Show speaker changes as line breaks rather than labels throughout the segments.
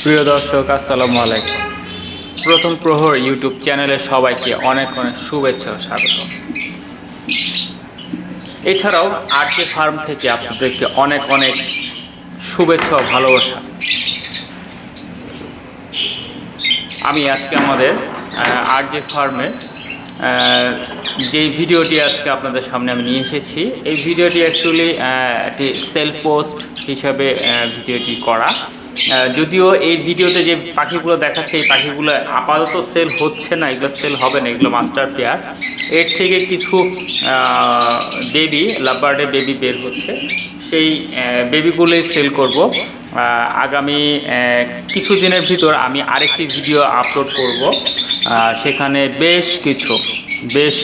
প্রিয় দর্শক, আসসালামু আলাইকুম। প্রথম প্রহর ইউটিউব চ্যানেলে সবাইকে অনেক অনেক শুভেচ্ছা ও স্বাগত। এছাড়াও আরকে ফার্ম থেকে আপনাদেরকে অনেক অনেক শুভেচ্ছা ও ভালোবাসা। আমি আজকে আমাদের আরজে ফার্মের যেই ভিডিওটি আজকে আপনাদের সামনে আমি নিয়ে এসেছি, এই ভিডিওটি অ্যাকচুয়ালি একটি সেলফ পোস্ট হিসাবে ভিডিওটি করা। যদিও এই ভিডিওতে যে পাখিগুলো দেখাচ্ছে, এই পাখিগুলো আপাতত সেল হচ্ছে না, এগুলো সেল হবে না, এগুলো মাস্টার পেয়ার। এর থেকে কিছু বেবি লাভবার্ডের বেবি বের হচ্ছে, সেই বেবিগুলোই সেল করব। আগামী কিছুদিনের ভিতর আমি আরেকটি ভিডিও আপলোড করব, সেখানে বেশ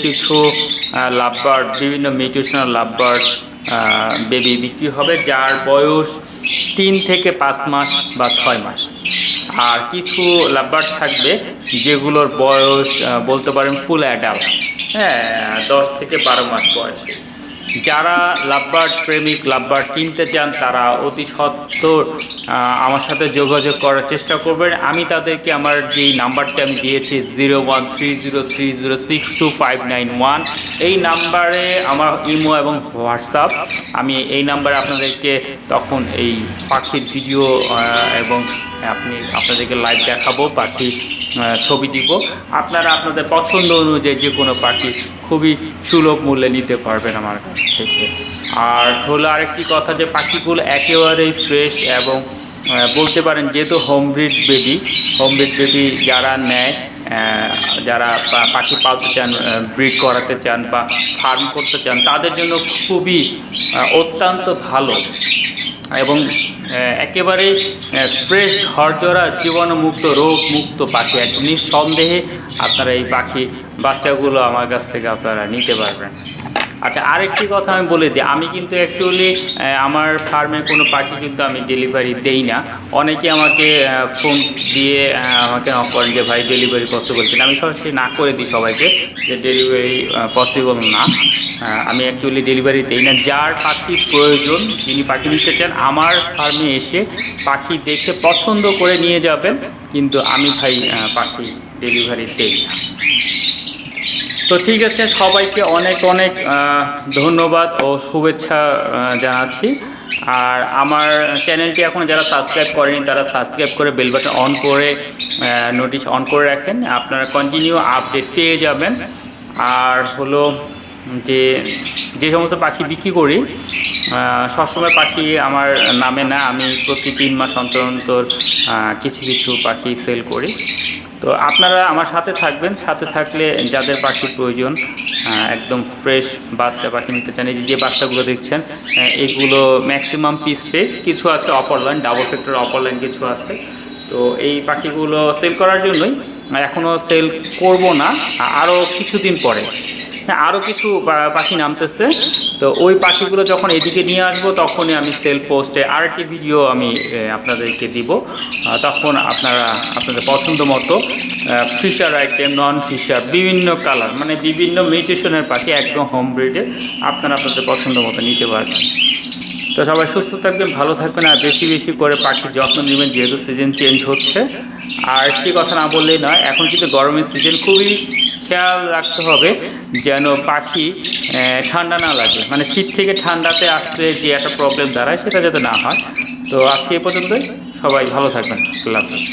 কিছু লাভবার্ড, বিভিন্ন মিউটেশনাল লাভবার্ড বেবি বিক্রি হবে, যার বয়স 3 থেকে 5 মাস বা 6 মাস। আর কিছু লাভবার্ড থাকবে যেগুলোর বয়স বলতে পারেন ফুল অ্যাডাল্ট, হ্যাঁ, 10 থেকে 12 মাস বয়সে। যারা লাভবার্ড প্রেমিক, লাভবার্ড কিনতে চান, তারা অতি সত্বর আমার সাথে যোগাযোগ করার চেষ্টা করবেন। আমি তাদেরকে আমার যেই নাম্বারটি আমি দিয়েছি 0130306251, এই নাম্বারে আমার ইমো এবং হোয়াটসঅ্যাপ, আমি এই নাম্বারে আপনাদেরকে তখন এই পাখির ভিডিও এবং আপনাদেরকে লাইভ দেখাবো, পাখি ছবি দিব। আপনারা আপনাদের পছন্দ অনুযায়ী যে কোনো পাখি খুবই সুলভ মূল্যে নিতে পারবেন আমার কাছ থেকে। আর হলো আরেকটি কথা, যে পাখিগুলো একেবারেই ফ্রেশ এবং বলতে পারেন যেহেতু হোম ব্রিড বেবি যারা নেয়, যারা পাখি পালতে চান, ব্রিড করাতে চান বা ফার্ম করতে চান, তাদের জন্য খুবই অত্যন্ত ভালো এবং একেবারে ফ্রেশ, ঝরঝরা, জীবাণুমুক্ত, রোগমুক্ত পাখি। একদম নিঃসন্দেহে আপনারা এই পাখি বাচ্চাগুলো আমার কাছ থেকে আপনারা নিতে পারবেন। আচ্ছা, আরেকটি কথা আমি বলে দিই, আমি কিন্তু অ্যাকচুয়ালি আমার ফার্মে কোনো পাখি কিন্তু আমি ডেলিভারি দেই না। অনেকে আমাকে ফোন দিয়ে আমাকে নক করেন যে ভাই ডেলিভারি পসিবল কিনা। আমি সরাসরি না করে দিই সবাইকে যে ডেলিভারি পসিবল না। আমি অ্যাকচুয়ালি ডেলিভারি দেই না। যার পাখির প্রয়োজন, যিনি পাখি নিতে চান, আমার ফার্মে এসে পাখি দেখে পছন্দ করে নিয়ে যাবেন, কিন্তু আমি ভাই পাখি ডেলিভারি দেই না। তো ঠিক আছে, সবাইকে অনেক অনেক ধন্যবাদ ও শুভেচ্ছা জানাচ্ছি। আর আমার চ্যানেলটি এখন যারা সাবস্ক্রাইব করেনি, তারা সাবস্ক্রাইব করে বেল বাটন অন করে নোটিশ অন করে রাখেন, আপনারা কন্টিনিউ আপডেট পেয়ে যাবেন। আর হলো যে সমস্ত পাখি বিক্রি করি, সবসময় পাখি আমার নামে না, আমি প্রতি 3 মাস অন্তর অন্তর কিছু কিছু পাখি সেল করি। তো আপনারা আমার সাথে থাকবেন, সাথে থাকলে যাদের পাখির প্রয়োজন, একদম ফ্রেশ বাচ্চা পাখি নিতে চান, এই যে বাচ্চাগুলো দেখছেন, এগুলো ম্যাক্সিমাম পিস ফেস, কিছু আছে upper line, double factor upper line কিছু আছে। তো এই পাখিগুলো সেল করার জন্যই, এখনও সেল করব না, আরও কিছুদিন পরে আরও কিছু পাখি নামতেছে। তো ওই পাখিগুলো যখন এদিকে নিয়ে আসবো, তখনই আমি সেল পোস্টে আরেকটি ভিডিও আমি আপনাদেরকে দিব। তখন আপনারা আপনাদের পছন্দ মতো ফিশার আইটেম, নন ফিশার, বিভিন্ন কালার, মানে বিভিন্ন মিউটেশনের পাখি, একদম হোম ব্রিডে আপনারা আপনাদের পছন্দ মতো নিতে পারবেন। তো সবাই সুস্থ থাকবেন, ভালো থাকবেন, আর বেশি বেশি করে পাখির যত্ন নেবেন, যেহেতু সিজন চেঞ্জ হচ্ছে। আর একটি কথা না বললেই নয়, এখন কিন্তু গরমের সিজন, খুবই খেয়াল রাখতে হবে যেন পাখি ঠান্ডা না লাগে, মানে শীত থেকে ঠান্ডাতে আসলে যে একটা প্রবলেম দাঁড়ায়, সেটা যাতে না হয়। তো আজকে এই পর্যন্তই, সবাই ভালো থাকবেন, আল্লাহ হাফেজ।